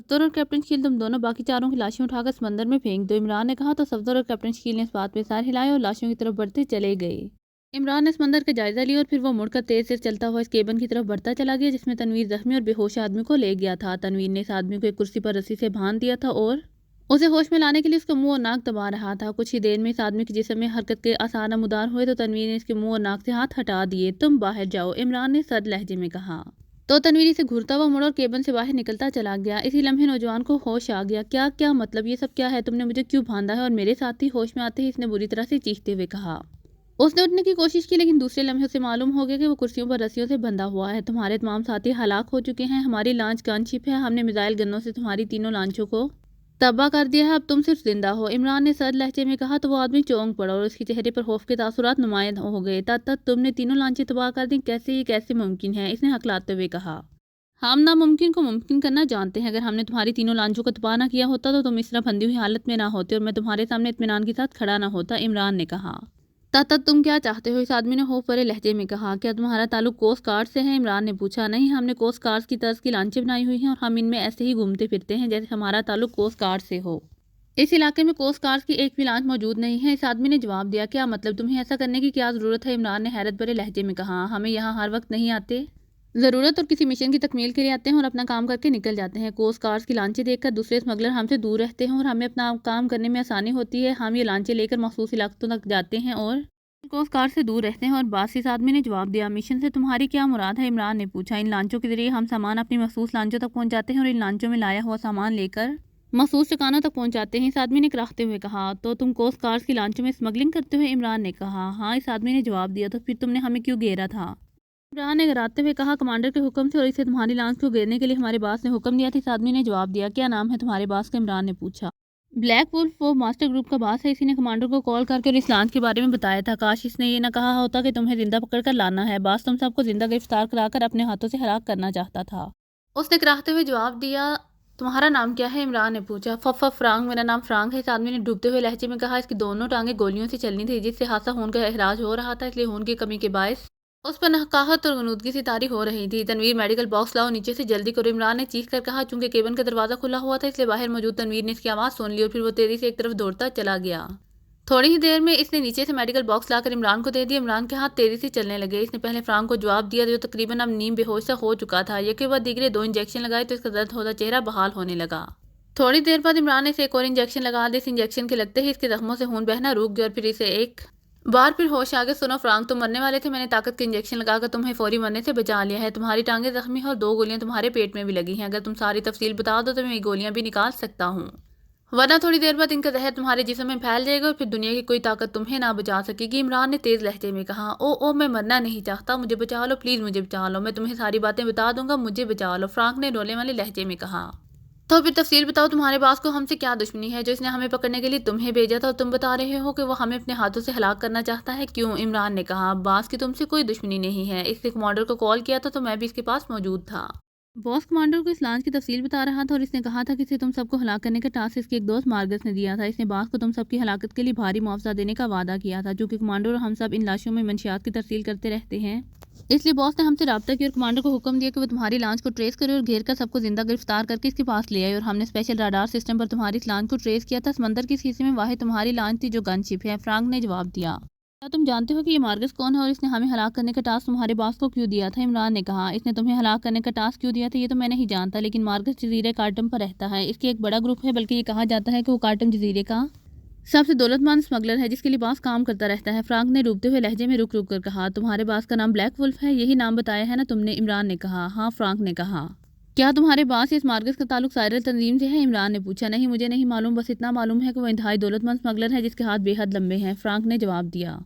صفدر اور کیپٹن شکیل تم دونوں باقی چاروں کی لاشیں اٹھا کر سمندر میں پھینک دو، عمران نے کہا تو صفدر اور کیپٹن شکیل نے اس بات پہ سر ہلائے اور لاشوں کی طرف بڑھتے چلے گئے۔ عمران نے سمندر کا جائزہ لیا اور پھر وہ مڑ کر تیز سے چلتا ہوا اس کیبن کی طرف بڑھتا چلا گیا جس میں تنویر زخمی اور بے ہوش آدمی کو لے گیا تھا۔ تنویر نے اس آدمی کو ایک کرسی پر رسی سے باندھ دیا تھا اور اسے ہوش میں لانے کے لیے اس کا منہ اور ناک دبا رہا تھا۔ کچھ ہی دیر میں اس آدمی کے جسم میں حرکت کے آثار نمودار ہوئے تو تنویر نے اس کے منہ اور ناک سے ہاتھ ہٹا دیے۔ تم باہر جاؤ، عمران نے سرد لہجے میں کہا۔ تو تنویر سے گھورتا ہوا مڑا اور کیبن سے باہر نکلتا چلا گیا۔ اسی لمحے نوجوان کو ہوش آ گیا۔ کیا مطلب، یہ سب کیا ہے؟ تم نے مجھے کیوں باندھا ہے؟ اور میرے ساتھی ہوش میں آتے ہی اس نے بری طرح سے چیختے ہوئے کہا۔ اس نے اٹھنے کی کوشش کی لیکن دوسرے لمحے اسے معلوم ہو گیا کہ وہ کرسیوں پر رسیوں سے بندھا ہوا ہے۔ تمہارے تمام ساتھی ہلاک ہو چکے ہیں، ہماری لانچ گن شپ ہے، ہم نے میزائل گنوں سے تمہاری تینوں لانچوں کو تباہ کر دیا ہے، اب تم صرف زندہ ہو، عمران نے سرد لہجے میں کہا۔ تو وہ آدمی چونک پڑا اور اس کے چہرے پر خوف کے تاثرات نمایاں ہو گئے۔ تب تم نے تینوں لانچیں تباہ کر دیں، یہ کیسے ممکن ہے؟ اس نے ہکلاتے ہوئے کہا۔ ہم ناممکن کو ممکن کرنا جانتے ہیں، اگر ہم نے تمہاری تینوں لانچوں کو تباہ نہ کیا ہوتا تو تم اس طرح بندھی ہوئی حالت میں نہ ہوتے اور میں تمہارے سامنے اطمینان کے ساتھ کھڑا نہ ہوتا، عمران نے کہا۔ تم کیا چاہتے ہو؟ اس آدمی نے خوف بھرے لہجے میں کہا۔ کیا تمہارا تعلق کوسٹ گارڈ سے ہے؟ عمران نے پوچھا۔ نہیں، ہم نے کوسٹ گارڈ کی طرز کی لانچیں بنائی ہوئی ہیں اور ہم ان میں ایسے ہی گھومتے پھرتے ہیں جیسے ہمارا تعلق کوسٹ گارڈ سے ہو۔ اس علاقے میں کوسٹ گارڈ کی ایک بھی لانچ موجود نہیں ہے، اس آدمی نے جواب دیا۔ کیا مطلب، تمہیں ایسا کرنے کی کیا ضرورت ہے؟ عمران نے حیرت بھرے لہجے میں کہا۔ ہمیں یہاں ہر وقت نہیں آتے، ضرورت اور کسی مشن کی تکمیل کے لیے آتے ہیں اور اپنا کام کر کے نکل جاتے ہیں۔ کوسٹ گارڈ کی لانچیں دیکھ کر دوسرے اسمگلر ہم سے دور رہتے ہیں اور ہمیں اپنا کام کرنے میں آسانی ہوتی ہے۔ ہم یہ لانچیں لے کر مخصوص علاقوں تک جاتے ہیں اور کوسٹ گارڈ سے دور رہتے ہیں اور بس، اس آدمی نے جواب دیا۔ مشن سے تمہاری کیا مراد ہے؟ عمران نے پوچھا۔ ان لانچوں کے ذریعے ہم سامان اپنی مخصوص لانچوں تک پہنچاتے ہیں اور ان لانچوں میں لایا ہوا سامان لے کر مخصوص ٹھکانوں تک پہنچاتے ہیں، اس آدمی نے کراہتے ہوئے کہا۔ تو تم کوسٹ گارڈ کی لانچوں میں اسمگلنگ کرتے ہوئے؟ عمران نے کہا۔ ہاں، اس آدمی نے جواب دیا۔ تو پھر تم نے ہمیں کیوں گھیرا تھا؟ عمران نے گراتے ہوئے کہا۔ کمانڈر کے حکم سے اور اسے تمہاری لانچ کو گھیرنے کے لیے ہمارے باس نے حکم دیا تھا، اس آدمی نے جواب دیا۔ کیا نام ہے تمہارے باس کا؟ عمران نے پوچھا۔ بلیک وولف، وہ ماسٹر گروپ کا باس ہے، اسی نے کمانڈر کو کال کر کے اور اس لانچ کے بارے میں بتایا تھا۔ کاش اس نے یہ نہ کہا ہوتا کہ تمہیں زندہ پکڑ کر لانا ہے، باس تم سب کو زندہ گرفتار کرا کر اپنے ہاتھوں سے ہلاک کرنا چاہتا تھا، اس نے کراہتے ہوئے جواب دیا۔ تمہارا نام کیا ہے؟ عمران نے پوچھا۔ فرانک، میرا نام فرانک ہے، اس آدمی نے ڈوبتے ہوئے لہجے میں کہا۔ اس کی دونوں ٹانگیں گولیوں سے چلنی تھی جس سے حادثہ خون کا اخراج ہو رہا تھا، اس لیے خون کی کمی کے باعث اس پر نحقاہت اور غنودگی سے طاری ہو رہی تھی۔ تنویر، میڈیکل باکس لاؤ نیچے سے، جلدی کرو، عمران نے چیخ کر کہا۔ چونکہ کیبن کا دروازہ کھلا ہوا تھا اس لیے باہر موجود تنویر نے اس کی آواز سن لی اور پھر وہ تیزی سے ایک طرف دوڑتا چلا گیا۔ تھوڑی ہی دیر میں اس نے نیچے سے میڈیکل باکس لا کر عمران کو دے دیا۔ عمران کے ہاتھ تیزی سے چلنے لگے۔ اس نے پہلے فرانک کو جواب دیا جو تقریباً اب نیم بے ہوش سا ہو چکا تھا۔ یکے بعد دیگرے 2 انجیکشن لگائے تو اس کا درد ہوتا چہرہ بحال ہونے لگا۔ تھوڑی دیر بعد عمران نے اسے ایک اور انجیکشن لگا دیا۔ اس انجیکشن کے لگتے ہی اس کے زخموں سے خون بہنا رک گیا اور پھر اسے ایک بار پھر ہوش آ گیا۔ سنو فرانک، تم مرنے والے تھے، میں نے طاقت کے انجیکشن لگا کر تمہیں فوری مرنے سے بچا لیا ہے، تمہاری ٹانگیں زخمی ہیں اور 2 گولیاں تمہارے پیٹ میں بھی لگی ہیں، اگر تم ساری تفصیل بتا دو تو میں یہ گولیاں بھی نکال سکتا ہوں، ورنہ تھوڑی دیر بعد ان کا زہر تمہارے جسم میں پھیل جائے گا اور پھر دنیا کی کوئی طاقت تمہیں نہ بچا سکے گی، عمران نے تیز لہجے میں کہا۔ او میں مرنا نہیں چاہتا، مجھے بچا لو، پلیز مجھے بچا لو، میں تمہیں ساری باتیں بتا دوں گا، مجھے بچا لو، فرانک نے ڈولے والے لہجے میں کہا۔ تو پھر تفصیل بتاؤ، تمہارے باس کو ہم سے کیا دشمنی ہے جو اس نے ہمیں پکڑنے کے لیے تمہیں بھیجا تھا اور تم بتا رہے ہو کہ وہ ہمیں اپنے ہاتھوں سے ہلاک کرنا چاہتا ہے، کیوں؟ عمران نے کہا۔ باس کی تم سے کوئی دشمنی نہیں ہے، اس نے کمانڈر کو کال کیا تھا تو میں بھی اس کے پاس موجود تھا، باس کمانڈر کو اس لانچ کی تفصیل بتا رہا تھا اور اس نے کہا تھا کہ اسے تم سب کو ہلاک کرنے کا ٹاسک اس کے ایک دوست مارگس نے دیا تھا، اس نے باس کو تم سب کی ہلاکت کے لیے بھاری معاوضہ دینے کا وعدہ کیا تھا، چونکہ کمانڈر اور ہم سب ان لاشوں میں منشیات کی ترسیل کرتے رہتے ہیں، اس لیے باس نے ہم سے رابطہ کیا اور کمانڈر کو حکم دیا کہ وہ تمہاری لانچ کو ٹریس کرے اور گھیر کر سب کو زندہ گرفتار کر کے اس کے پاس لے آئے، اور ہم نے اسپیشل راڈار سسٹم پر تمہاری اس لانچ کو ٹریس کیا تھا، سمندر کے اس حصے میں واحد تمہاری لانچ تھی جو گن شپ ہے، فرانک نے جواب دیا۔ کیا تم جانتے ہو کہ یہ مارگس کون ہے اور اس نے ہمیں ہلاک کرنے کا ٹاسک تمہارے باس کو کیوں دیا تھا؟ عمران نے کہا۔ اس نے تمہیں ہلاک کرنے کا ٹاسک کیوں دیا تھا یہ تو میں نہیں جانتا، لیکن مارگس جزیرے کارٹم پر رہتا ہے، اس کی ایک بڑا گروپ ہے، بلکہ یہ کہا جاتا ہے کہ وہ کارٹم جزیرے کا سب سے دولت مند اسمگلر ہے جس کے لیے باس کام کرتا رہتا ہے، فرانک نے ڈوبتے ہوئے لہجے میں رک رک کر کہا۔ تمہارے باس کا نام بلیک وولف ہے، یہی نام بتایا ہے نا تم نے؟ عمران نے کہا۔ ہاں، فرانک نے کہا۔ کیا تمہارے باس اس مارگس کا تعلق سائرل تنظیم سے ہے؟ عمران نے پوچھا۔ نہیں، مجھے نہیں معلوم، بس اتنا معلوم ہے کہ وہ انتہائی دولت مند اسمگلر ہے جس کے ہاتھ بے حد لمبے ہیں، فرانک نے جواب دیا۔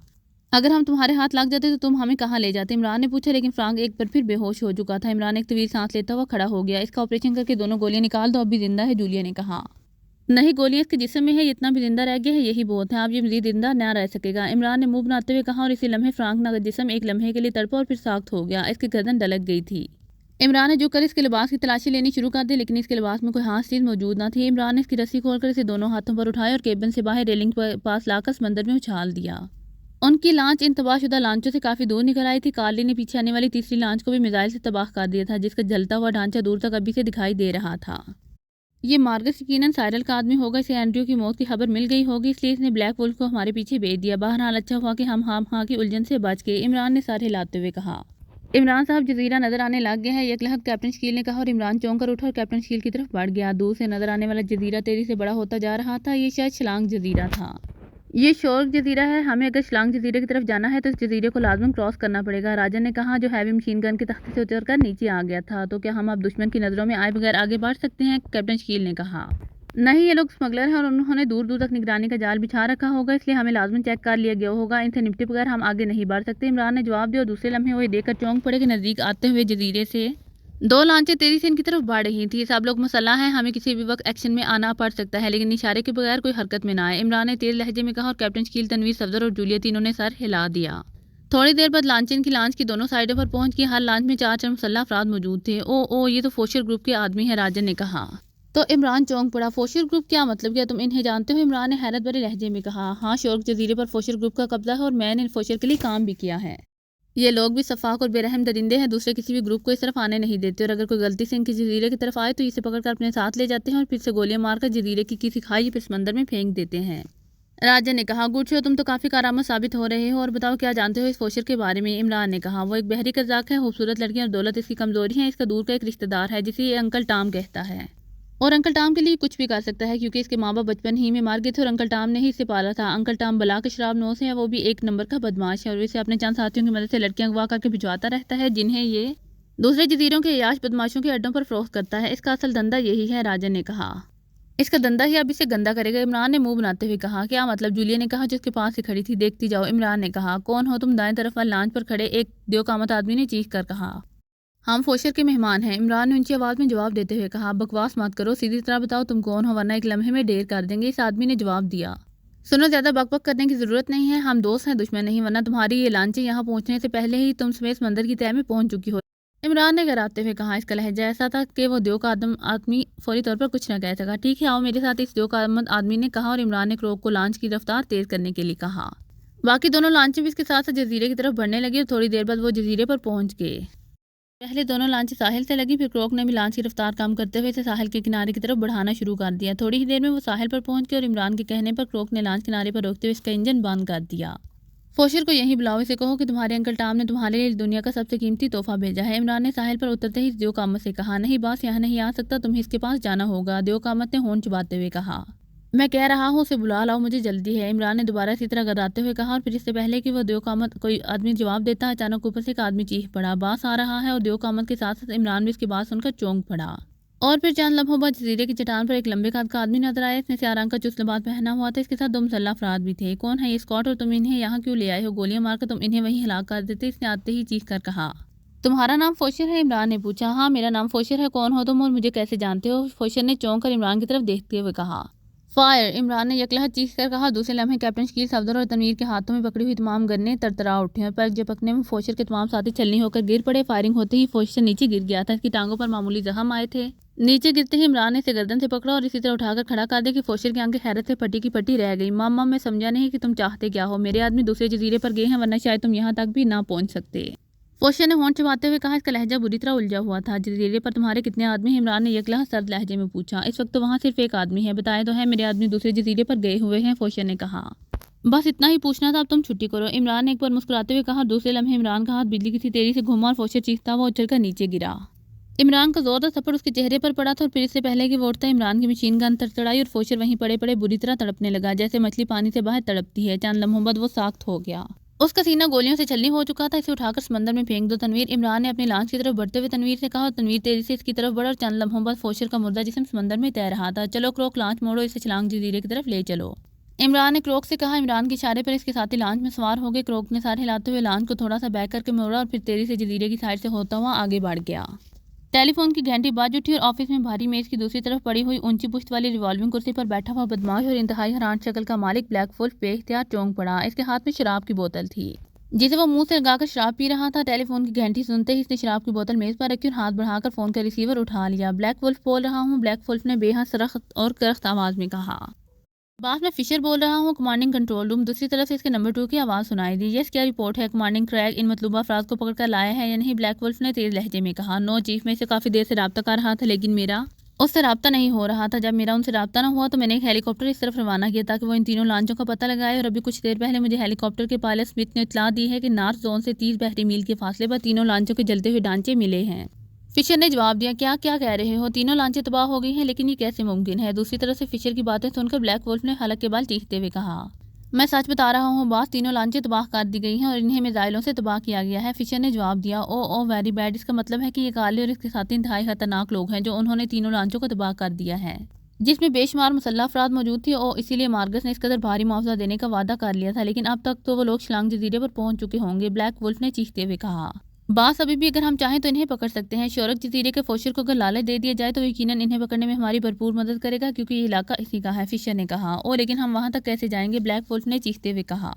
اگر ہم تمہارے ہاتھ لگ جاتے تو تم ہمیں کہاں لے جاتے؟ عمران نے پوچھا، لیکن فرانک ایک بار پھر بے ہوش ہو چکا تھا۔ عمران ایک طویل سانس لیتا ہوا کھڑا ہو گیا۔ اس کا آپریشن کر کے 2 گولیاں نکال دو، اب بھی زندہ ہے، جولیا نے کہا۔ نہیں، گولیاں اس کے جسم میں ہے، یہ اتنا بھی زندہ رہ گیا ہے، یہی بہت ہے، اب یہ مزید زندہ نہ رہ سکے گا، عمران نے منہ بناتے ہوئے کہا، اور اسی لمحے فرانک کا جسم ایک لمحے کے لیے تڑپا اور پھر ساخت ہو گیا، اس کی گردن ڈلک گئی تھی۔ عمران نے جھک کر اس کے لباس کی تلاشی لینی شروع کر دی، لیکن اس کے لباس میں کوئی خاص چیز موجود نہ تھی۔ عمران نے اس کی رسی کھول کر اسے دونوں ہاتھوں پر اٹھایا اور کیبن سے باہر ریلنگ کے پاس لا کر سمندر میں اچھال دیا۔ ان کی لانچ ان تباہ شدہ لانچوں سے کافی دور نکل آئی تھی۔ کارلی نے پیچھے آنے والی تیسری لانچ کو بھی میزائل سے تباہ کر دیا تھا، جس کا جلتا ہوا ڈھانچہ دور تک ابھی سے دکھائی دے رہا تھا۔ یہ مارگس یقیناً سائرل کا آدمی ہوگا، اسے اینڈریو کی موت کی خبر مل گئی ہوگی، اس لیے اس نے بلیک وولف کو ہمارے پیچھے بھیج دیا۔ بہرحال اچھا ہوا کہ ہم ہاں کی الجھن سے بچ گئے، عمران نے سر ہلاتے ہوئے کہا۔ عمران صاحب جزیرہ نظر آنے لگ گیا ہے، یک لحظت کیپٹن شکیل نے کہا اور عمران چونک کر اٹھا اور کیپٹن شکیل کی طرف بڑھ گیا۔ دور سے نظر آنے والا جزیرہ تیزی سے بڑا ہوتا جا رہا تھا، یہ شاید شلانگ جزیرہ تھا۔ یہ شورک جزیرہ ہے، ہمیں اگر شلانگ جزیرے کی طرف جانا ہے تو اس جزیرے کو لازماً کراس کرنا پڑے گا، راجن نے کہا، جو ہیوی مشین گن کے تختے سے اتر کر نیچے آ گیا تھا۔ تو کیا ہم اب دشمن کی نظروں میں آئے بغیر آگے بڑھ سکتے ہیں؟ کیپٹن شکیل نے کہا۔ نہیں، یہ لوگ اسمگلر ہیں اور انہوں نے دور دور تک نگرانی کا جال بچھا رکھا ہوگا، اس لیے ہمیں لازماً چیک کر لیا گیا ہوگا، ان سے نپٹے بغیر ہم آگے نہیں بڑھ سکتے، عمران نے جواب دیا اور دوسرے لمحے وہ یہ دیکھ کر چونک پڑے کہ نزدیک آتے ہوئے جزیرے سے 2 لانچیں تیزی سے ان کی طرف بڑھ رہی تھیں۔ سب لوگ مسلح ہیں، ہمیں کسی بھی وقت ایکشن میں آنا پڑ سکتا ہے، لیکن اشارے کے بغیر کوئی حرکت میں نہ آئے، عمران نے تیز لہجے میں کہا اور کیپٹن شکیل، تنویر، صفدر اور جولیا تینوں نے سر ہلا دیا۔ تھوڑی دیر بعد لانچیں ان کی لانچ کی دونوں سائڈوں پر پہنچ گئی، ہر لانچ میں 4 مسلح افراد موجود تھے۔ او یہ تو فوشر گروپ کے آدمی ہیں، راجن نے کہا۔ تو عمران چونک پڑا۔ فوشر گروپ کیا مطلب؟ کیا تم انہیں جانتے ہو؟ عمران نے حیرت بھرے لہجے میں کہا۔ ہاں، شورک جزیرے پر فوشر گروپ کا قبضہ ہے اور میں نے فوشر کے لیے کام بھی کیا ہے۔ یہ لوگ بھی سفاک اور بے رحم درندے ہیں، دوسرے کسی بھی گروپ کو اس طرف آنے نہیں دیتے، اور اگر کوئی غلطی سے ان کے جزیرے کی طرف آئے تو اسے پکڑ کر اپنے ساتھ لے جاتے ہیں اور پھر سے گولیاں مار کر جزیرے کی کسی کھائی یا پھر سمندر میں پھینک دیتے ہیں۔ راجن نے کہا۔ گڈ شو، تم تو کافی کارآمد ثابت ہو رہے ہو، اور بتاؤ کیا جانتے ہو اس فوشر کے بارے میں؟ عمران نے کہا۔ وہ ایک بحری قزاق ہے، خوبصورت لڑکیاں اور دولت اس کی کمزوری ہیں، اس کا دور کا ایک رشتہ دار ہے جسے یہ انکل ٹام کہتا ہے، اور انکل ٹام کے لیے کچھ بھی کر سکتا ہے کیونکہ اس کے ماں باپ بچپن ہی میں مار گئے تھے اور انکل ٹام نے ہی اسے پالا تھا۔ انکل ٹام بلا کے شراب نوش ہے، وہ بھی ایک نمبر کا بدماش ہے اور اسے اپنے چند ساتھیوں کی مدد سے لڑکیاں اغوا کر کے بھجواتا رہتا ہے جنہیں یہ دوسرے جزیروں کے عیاش بدماشوں کے اڈوں پر فروخت کرتا ہے۔ اس کا اصل دھندا یہی ہے، راجن نے کہا۔ اس کا دھندا ہی اب اسے گندا کرے گا، عمران نے منہ بناتے ہوئے کہا۔ کیا مطلب؟ جولیا نے کہا جو اس کے پاس سے کھڑی تھی۔ دیکھتی جاؤ، عمران نے کہا۔ کون ہو تم؟ دائیں طرف والے لانچ پر کھڑے ایک دیوقامت آدمی نے چیخ کر کہا۔ ہم فوشر کے مہمان ہیں، عمران نے اونچی آواز میں جواب دیتے ہوئے کہا۔ بکواس مت کرو، سیدھی طرح بتاؤ تم کون ہو ورنہ ایک لمحے میں ڈھیر کر دیں گے، اس آدمی نے جواب دیا۔ سنو، زیادہ بک بک کرنے کی ضرورت نہیں ہے، ہم دوست ہیں دشمن نہیں، ورنہ تمہاری یہ لانچیں یہاں پہنچنے سے پہلے ہی تم سمیت سمندر کی تہہ میں پہنچ چکی ہو، عمران نے گراتے ہوئے کہا۔ اس کا لہجہ ایسا تھا کہ وہ آدمی فوری طور پر کچھ نہ کہہ سکا۔ ٹھیک ہے، آؤ میرے ساتھ، اس آدمی نے کہا، اور عمران نے کروک کو لانچ کی رفتار تیز کرنے کے لیے کہا۔ باقی دونوں لانچیں بھی اس کے ساتھ ساتھ جزیرے کی طرف بڑھنے لگی اور تھوڑی دیر بعد وہ جزیرے پر پہنچ گئے۔ پہلے دونوں لانچیں ساحل سے لگی، پھر کروک نے بھی لانچ کی رفتار کم کرتے ہوئے اسے ساحل کے کنارے کی طرف بڑھانا شروع کر دیا۔ تھوڑی ہی دیر میں وہ ساحل پر پہنچ گئے اور عمران کے کہنے پر کروک نے لانچ کنارے پر روکتے ہوئے اس کا انجن بند کر دیا۔ فوشر کو یہیں بلاؤ، اسے کہو کہ تمہارے انکل ٹام نے تمہارے لیے دنیا کا سب سے قیمتی تحفہ بھیجا ہے، عمران نے ساحل پر اترتے ہی دیوقامت سے کہا۔ نہیں باس، یہاں نہیں آ سکتا، تمہیں اس کے پاس جانا ہوگا، دیوقامت نے ہونٹ چباتے ہوئے کہا۔ میں کہہ رہا ہوں اسے بلا لاؤ، مجھے جلدی ہے، عمران نے دوبارہ اسی طرح گراتے ہوئے کہا، اور پھر اس سے پہلے کہ وہ دیوقامت کوئی آدمی جواب دیتا، اچانک اوپر سے ایک آدمی چیخ پڑا۔ باس آ رہا ہے، اور دیوقامت کے ساتھ ساتھ عمران بھی اس کی بات سن کر چونک پڑا۔ اور پھر چند لمحوں بعد جزیرے کی چٹان پر ایک لمبے قد کا آدمی نظر آیا، اس نے سیاہ رنگ کا چست لباس پہنا ہوا تھا، اس کے ساتھ 2 مسلح افراد بھی تھے۔ کون ہے یہ اسکاٹ، اور تم انہیں یہاں کیوں لے آئے ہو؟ گولیاں مار کر تم انہیں وہیں ہلاک کر دیتے، اس نے آتے ہی چیخ کر کہا۔ تمہارا نام فوشر ہے؟ عمران نے پوچھا۔ ہاں، میرا نام فوشر ہے، کون ہو تم اور مجھے کیسے جانتے ہو؟ فوشر نے چونک کر عمران کی طرف دیکھتے ہوئے کہا۔ فائر، عمران نے یک لحظت چیخ کر کہا۔ دوسرے لمحے کیپٹن شکیل، صفدر اور تنویر کے ہاتھوں میں پکڑی ہوئی تمام گنیں ترترا اٹھیں اور پلک جھپکنے میں فوشر کے تمام ساتھی چھلنی ہو کر گر پڑے۔ فائرنگ ہوتے ہی فوشر نیچے گر گیا تھا، اس کی ٹانگوں پر معمولی زخم آئے تھے۔ نیچے گرتے ہی عمران نے اسے گردن سے پکڑا اور اسی طرح اٹھا کر کھڑا کر دیا کہ فوشر کی آنکھیں حیرت سے پٹی کی پٹی رہ گئی۔ ماما، میں سمجھا نہیں کہ تم چاہتے کیا ہو، میرے آدمی دوسرے جزیرے پر گئے ہیں ورنہ شاید تم یہاں تک بھی نہ پہنچ سکتے، فوشر نے ہونٹ چباتے ہوئے کہا۔ اس کا لہجہ بری طرح الجھا ہوا تھا۔ جزیرے پر تمہارے کتنے آدمی ہیں؟ عمران نے یک لحظت سرد لہجے میں پوچھا۔ اس وقت تو وہاں صرف ایک آدمی ہے، بتائے تو ہے، میرے آدمی دوسرے جزیرے پر گئے ہوئے ہیں، فوشر نے کہا۔ بس اتنا ہی پوچھنا تھا، اب تم چھٹی کرو، عمران نے ایک بار مسکراتے ہوئے کہا، اور دوسرے لمحے عمران کا ہاتھ بجلی کی سی تیزی سے گھوما اور فوشر چیختا ہوا اچھل کر نیچے گرا۔ عمران کا زوردار تھپڑ اس کے چہرے پر پڑا تھا اور پھر اس سے پہلے کہ وہ اٹھتا عمران کی مشین گن تڑتڑائی اور فوشر وہیں پڑے پڑے بری طرح تڑپنے لگا، جیسے مچھلی پانی سے باہر تڑپتی ہے۔ چند لمحوں بعد وہ ساخت ہو گیا، اس کا سینہ گولیوں سے چھلنی ہو چکا تھا، اسے اٹھا کر سمندر میں پھینک دو تنویر، عمران نے اپنی لانچ کی طرف بڑھتے ہوئے تنویر سے کہا، اور تنویر تیزی سے اس کی طرف بڑھا اور چند لمحوں بعد فوشر کا مردہ جسم سمندر میں تیر رہا تھا۔ چلو کروک، لانچ موڑو، اسے چھلانگ جزیرے کی طرف لے چلو، عمران نے کروک سے کہا۔ عمران کے اشارے پر اس کے ساتھی لانچ میں سوار ہو گئے، کروک نے سر ہلاتے ہوئے لانچ کو تھوڑا سا بیک کر کے موڑا اور پھر تیزی سے جزیرے کی سائڈ سے ہوتا ہوا آگے بڑھ گیا۔ ٹیلی فون کی گھنٹی بج اٹھی اور آفس میں بھاری میز کی دوسری طرف پڑی ہوئی اونچی پشت والی ریوالونگ کرسی پر بیٹھا ہوا بدماش اور انتہائی حیران شکل کا مالک بلیک وولف بے اختیار چونک پڑا۔ اس کے ہاتھ میں شراب کی بوتل تھی جسے وہ منہ سے لگا کر شراب پی رہا تھا۔ ٹیلی فون کی گھنٹی سنتے ہی اس نے شراب کی بوتل میز پر رکھی اور ہاتھ بڑھا کر فون کا ریسیور اٹھا لیا۔ بلیک وولف بول رہا ہوں، بلیک وولف نے بے حد سخت اور کرخت آواز میں کہا۔ باس، میں فشر بول رہا ہوں، کمانڈنگ کنٹرول روم۔ دوسری طرف سے اس کے نمبر 2 کی آواز سنائی دی۔ یس، کیا رپورٹ ہے؟ کمانڈنگ کریگ ان مطلوبہ افراد کو پکڑ کر لایا ہے یا نہیں؟ بلیک وولف نے تیز لہجے میں کہا۔ نو چیف، میں اسے کافی دیر سے رابطہ کر رہا تھا لیکن میرا اس سے رابطہ نہیں ہو رہا تھا۔ جب میرا ان سے رابطہ نہ ہوا تو میں نے ایک ہیلی کاپٹر اس طرف روانہ کیا تاکہ وہ ان تینوں لانچوں کا پتہ لگائے، اور ابھی کچھ دیر پہلے مجھے ہیلی کاپٹر کے پائلٹ اسمتھ نے اطلاع دی ہے کہ نارتھ زون سے 30 بحری میل کے فاصلے پر تینوں لانچوں کے جلتے ہوئے ڈھانچے ملے ہیں۔ فشر نے جواب دیا، کیا کہہ رہے ہو؟ تینوں لانچیں تباہ ہو گئی ہیں، لیکن یہ کیسے ممکن ہے؟ دوسری طرف سے فشر کی باتیں سن کر بلیک وولف نے حلق کے بال چیختے ہوئے کہا، میں سچ بتا رہا ہوں باس، تینوں لانچیں تباہ کر دی گئی ہیں اور انہیں میزائلوں سے تباہ کیا گیا ہے۔ فشر نے جواب دیا، او ویری بیڈ، اس کا مطلب ہے کہ یہ کارلی اور اس کے ساتھی انتہائی خطرناک لوگ ہیں جو انہوں نے تینوں لانچوں کو تباہ کر دیا ہے، جس میں بے شمار مسلح افراد موجود تھی، اور اسی لیے مارگس نے اس قدر بھاری معاوضہ دینے کا وعدہ کر لیا تھا، لیکن اب تک تو وہ لوگ شلانگ جزیرے پر پہنچ چکے ہوں گے۔ بلیک وولف نے چیختے ہوئے کہا، باس ابھی بھی اگر ہم چاہیں تو انہیں پکڑ سکتے ہیں۔ شورک جزیرے کے فوشر کو اگر لالچ دے دیا جائے تو یقیناً انہیں پکڑنے میں ہماری بھرپور مدد کرے گا، کیونکہ یہ علاقہ اسی کا ہے۔ فشر نے کہا، لیکن ہم وہاں تک کیسے جائیں گے؟ بلیک وولف نے چیختے ہوئے کہا،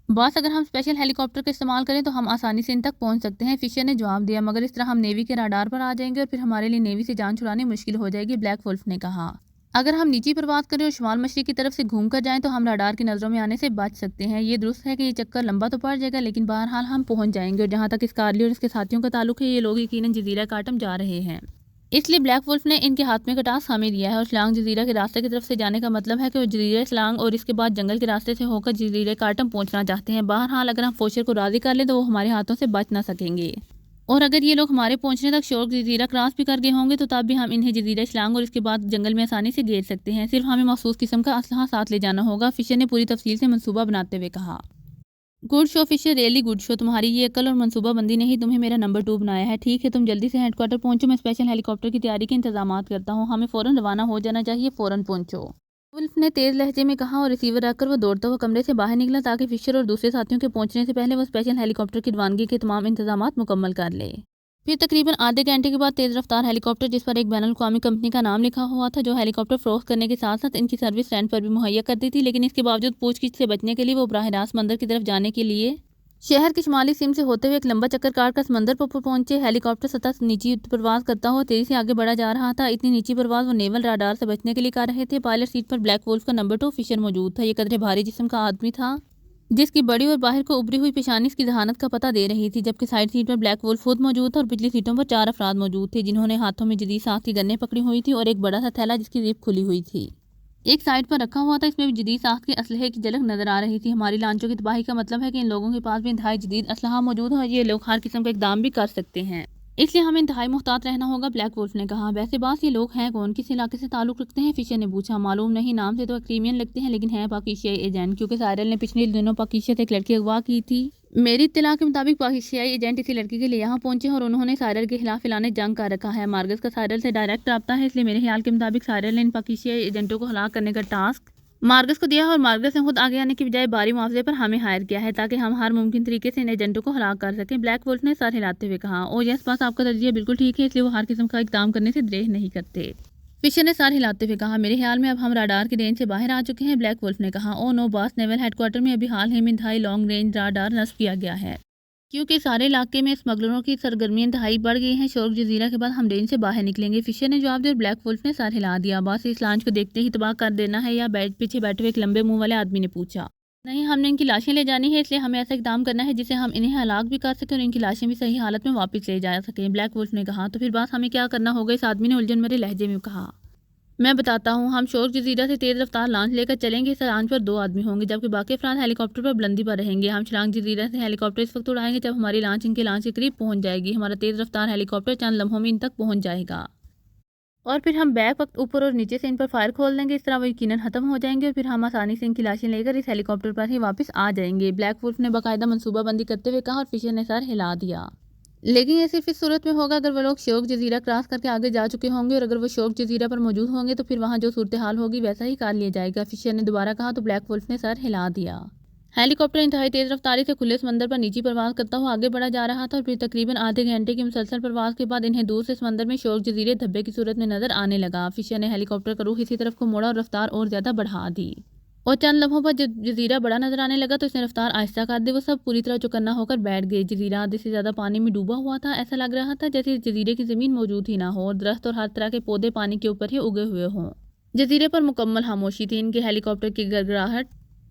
باس اگر ہم اسپیشل ہیلی کاپٹر کا استعمال کریں تو ہم آسانی سے ان تک پہنچ سکتے ہیں۔ فشر نے جواب دیا، مگر اس طرح ہم نیوی کے راڈار پر آ جائیں گے اور پھر ہمارے لیے نیوی سے جان چھڑانی مشکل ہو جائے گی۔ بلیک وولف نے کہا، اگر ہم نیچی پرواز کریں اور شمال مشرق کی طرف سے گھوم کر جائیں تو ہم راڈار کی نظروں میں آنے سے بچ سکتے ہیں۔ یہ درست ہے کہ یہ چکر لمبا تو پڑ جائے گا، لیکن بہرحال ہم پہنچ جائیں گے، اور جہاں تک اس کارلی اور اس کے ساتھیوں کا تعلق ہے، یہ لوگ یقیناً جزیرہ کاٹم جا رہے ہیں، اس لیے بلیک وولف نے ان کے ہاتھ میں کا ٹاسک ہمیں دیا ہے، اور شلانگ جزیرہ کے راستے کی طرف سے جانے کا مطلب ہے کہ وہ جزیرہ شلانگ اور اس کے بعد جنگل کے راستے سے ہو کر جزیرہ کاٹم پہنچنا چاہتے ہیں۔ بہرحال اگر ہم فوشر کو راضی کر لیں تو وہ ہمارے ہاتھوں سے بچ نہ سکیں گے، اور اگر یہ لوگ ہمارے پہنچنے تک شورک جزیرہ کراس بھی کر گئے ہوں گے تو تب بھی ہم انہیں جزیرہ شلانگ اور اس کے بعد جنگل میں آسانی سے گھیر سکتے ہیں، صرف ہمیں مخصوص قسم کا اسلحہ ساتھ لے جانا ہوگا۔ فشر نے پوری تفصیل سے منصوبہ بناتے ہوئے کہا، گڈ شو فشر، ریئلی گڈ شو، تمہاری یہ عقل اور منصوبہ بندی نے ہی تمہیں میرا نمبر 2 بنایا ہے۔ ٹھیک ہے، تم جلدی سے ہیڈ کوارٹر پہنچو، میں اسپیشل ہیلی کاپٹر کی تیاری کے انتظامات کرتا ہوں، ہمیں فوراً روانہ ہو جانا چاہیے، فوراً پہنچو، وولف نے تیز لہجے میں کہا، اور ریسیور رکھ کر وہ دوڑتا ہوا کمرے سے باہر نکلا تاکہ فشر اور دوسرے ساتھیوں کے پہنچنے سے پہلے وہ اسپیشل ہیلی کاپٹر کی روانگی کے تمام انتظامات مکمل کر لے۔ پھر تقریباً آدھے گھنٹے کے بعد تیز رفتار ہیلی کاپٹر، جس پر ایک بین الاقوامی کمپنی کا نام لکھا ہوا تھا جو ہیلی کاپٹر فروخت کرنے کے ساتھ ساتھ ان کی سروس رینٹ پر بھی مہیا کرتی تھی، لیکن اس کے باوجود پوچھ گچھ سے بچنے کے لیے وہ براہ راست سمندر کی طرف جانے کے لیے شہر کی شمالی سم سے ہوتے ہوئے ایک لمبا چکر کاٹ کر سمندر پر پہنچے۔ ہیلی کاپٹر سطح سے نیچی پرواز کرتا ہوا تیزی سے آگے بڑھا جا رہا تھا، اتنی نیچی پرواز وہ نیول راڈار سے بچنے کے لیے کر رہے تھے۔ پائلٹ سیٹ پر بلیک وولف کا نمبر 2 فشر موجود تھا، یہ قدرے بھاری جسم کا آدمی تھا جس کی بڑی اور باہر کو ابری ہوئی پیشانی اس کی ذہانت کا پتہ دے رہی تھی، جبکہ سائیڈ سیٹ پر بلیک وولف خود موجود تھا اور پچھلی سیٹوں پر 4 افراد موجود تھے جنہوں نے ہاتھوں میں جدید ساخت کی گنیں پکڑی ہوئی تھی اور ایک بڑا سا تھیلا جس کی زپ کھلی ہوئی تھی ایک سائڈ پر رکھا ہوا تھا، اس میں بھی جدید ساخت کے اسلحے کی جھلک نظر آ رہی تھی۔ ہماری لانچوں کی تباہی کا مطلب ہے کہ ان لوگوں کے پاس بھی انتہائی جدید اسلحہ موجود ہے اور یہ لوگ ہر قسم کا اقدام بھی کر سکتے ہیں، اس لیے ہمیں انتہائی محتاط رہنا ہوگا، بلیک وولف نے کہا۔ ویسے باس یہ لوگ ہیں کون، کس علاقے سے تعلق رکھتے ہیں؟ فشر نے پوچھا۔ معلوم نہیں، نام سے تو ایکریمین لگتے ہیں لیکن ہیں پاکیشیائی ایجنٹ، کیونکہ سائرل نے پچھلے دنوں پاکیشیا سے ایک لڑکی اغوا کی تھی۔ میری اطلاع کے مطابق پاکیشیائی ایجنٹ اسی لڑکی کے لیے یہاں پہنچے ہیں اور انہوں نے سائرل کے خلاف اعلان جنگ کر رکھا ہے۔ مارگس کا سائرل سے ڈائریکٹ رابطہ ہے، اس لیے میرے خیال کے مطابق سائرل نے ان پاکیشیائی ایجنٹوں کو ہلاک کرنے کا ٹاسک مارگس کو دیا ہے، اور مارگس نے خود آگے آنے کی بجائے بھاری معاوضے پر ہمیں ہائر کیا ہے تاکہ ہم ہر ممکن طریقے سے ان ایجنٹوں کو ہلاک کر سکیں۔ بلیک وولف نے سر ہلاتے ہوئے کہا، یس باس، آپ کا تجزیہ بالکل ٹھیک ہے، اس لیے وہ ہر قسم کا اقدام کرنے سے دریغ نہیں کرتے۔ فشر نے سر ہلاتے ہوئے کہا، میرے خیال میں اب ہم راڈار کی رینج سے باہر آ چکے ہیں۔ بلیک وولف نے کہا، نو باس، نیول ہیڈ کوارٹر میں ابھی حال ہی میں انتہائی لانگ رینج راڈار نصب کیا گیا ہے، کیونکہ سارے علاقے میں اسمگلروں کی سرگرمیاں انتہائی بڑھ گئی ہیں۔ شورک جزیرہ کے بعد ہم رینج سے باہر نکلیں گے، فشر نے جواب دیا، اور بلیک وولف نے سر ہلا دیا۔ باس، اس لانچ کو دیکھتے ہی تباہ کر دینا ہے یا پیچھے بیٹھے ہوئے ایک لمبے منہ والے آدمی نے پوچھا۔ نہیں، ہم نے ان کی لاشیں لے جانی ہے، اس لیے ہمیں ایسا اقدام کرنا ہے جس سے ہم انہیں ہلاک بھی کر سکیں اور ان کی لاشیں بھی صحیح حالت میں واپس لے جا سکیں۔ بلیک وولف نے کہا، تو پھر باس ہمیں کیا کرنا ہوگا؟ اس آدمی نے الجھن بھرے لہجے میں کہا، میں بتاتا ہوں، ہم شورک جزیرہ سے تیز رفتار لانچ لے کر چلیں گے، اس لانچ پر 2 آدمی ہوں گے جبکہ باقی افراد ہیلی کاپٹر پر بلندی پر رہیں گے۔ ہم شلانگ جزیرہ سے ہیلی کاپٹر اس وقت اڑائیں گے جب ہماری لانچ ان کے لانچ کے قریب پہنچ جائے گی۔ ہمارا تیز رفتار ہیلی کاپٹر چند لمحوں میں ان تک پہنچ جائے گا اور پھر ہم بیک وقت اوپر اور نیچے سے ان پر فائر کھول دیں گے، اس طرح وہ یقیناً ختم ہو جائیں گے اور پھر ہم آسانی سے ان کی لاشیں لے کر اس ہیلی کاپٹر پر ہی واپس آ جائیں گے۔ بلیک وولف نے باقاعدہ منصوبہ بندی کرتے ہوئے کہا، اور فشر نے سر ہلا دیا، لیکن یہ صرف اس صورت میں ہوگا اگر وہ لوگ شورک جزیرہ کراس کر کے آگے جا چکے ہوں گے، اور اگر وہ شورک جزیرہ پر موجود ہوں گے تو پھر وہاں جو صورتحال ہوگی ویسا ہی کر لیا جائے گا۔ فشر نے دوبارہ کہا تو بلیک وولف نے سر ہلا دیا۔ ہیلی کاپٹر انتہائی تیز رفتاری سے کھلے سمندر پر نیچی پرواز کرتا ہوا آگے بڑھا جا رہا تھا، اور پھر تقریباً آدھے گھنٹے کی مسلسل پرواز کے بعد انہیں دور سے سمندر میں شورک جزیرے دھبے کی صورت میں نظر آنے لگا۔ فشر نے ہیلی کاپٹر کا رخ اسی طرف کو موڑا اور رفتار اور زیادہ بڑھا دی، اور چند لمحوں پر جب جزیرہ بڑا نظر آنے لگا تو اس نے رفتار آہستہ کر دی۔ وہ سب پوری طرح چوکنا ہو کر بیٹھ گئے۔ جزیرہ آدھے سے زیادہ پانی میں ڈوبا ہوا تھا، ایسا لگ رہا تھا جیسے اس جزیرے کی زمین موجود ہی نہ ہو اور درخت اور ہر طرح کے پودے پانی کے اوپر ہی اگے ہوئے ہوں۔ جزیرے پر مکمل خاموشی تھی، ان کے ہیلی کاپٹر کی گڑگڑاہٹ